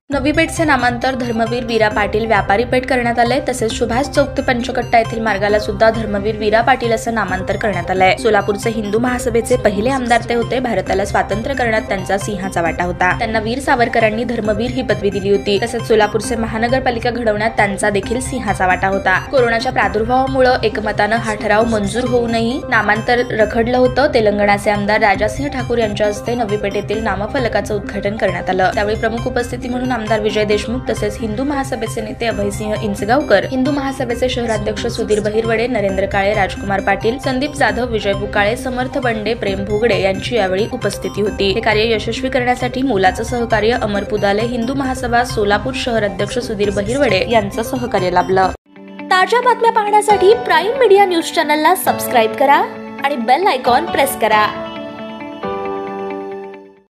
नवी पेठचे नामांतर धर्मवीर वीरा पाटील व्यापारी पेठ करण्यात आले। तसेच सुभाष चौक ते पंचकट्टा येथील मार्गाला सुद्धा धर्मवीर वीरा पाटील असं नामांतर करण्यात आलंय। सोलापूरचे हिंदू महासभेचे पहिले आमदार ते होते। भारताला स्वातंत्र्य करण्यात त्यांचा सिंहाचा वाटा होता। त्यांना वीर सावरकरांनी धर्मवीर ही पदवी दिली होती। तसेच सोलापूरचे महानगरपालिका घडवण्यात त्यांचा देखील सिंहाचा वाटा होता। कोरोनाच्या प्रादुर्भावामुळे एकमतानं हा ठराव मंजूर होऊनही नामांतर रखडलं होतं। तेलंगणाचे आमदार राजासिंह ठाकूर यांच्या हस्ते नवी पेठ येथील नामफलकाचं उद्घाटन करण्यात आलं। त्यावेळी प्रमुख उपस्थिती म्हणून आमदार विजय देशमुख, तसेच हिंदू महासभेचे नेते अभयसिंह इंचगावकर, हिंदू महासभेचे शहराध्यक्ष सुधीर बहिरवडे, नरेंद्र काळे, राजकुमार पाटील, संदीप जाधव, विजय बुकाळे, समर्थ बंडे, प्रेम भोगडे यांची यावेळी उपस्थिती होती। हे कार्य यशस्वी करण्यासाठी मोलाचं सहकार्य अमर पुदाले, हिंदू महासभा सोलापूर शहर अध्यक्ष सुधीर बहिरवडे यांचं सहकार्य लाभलं। ताज्या बातम्या पाहण्यासाठी प्राईम मीडिया न्यूज चॅनलला सबस्क्राईब करा आणि बेल आयकॉन प्रेस करा।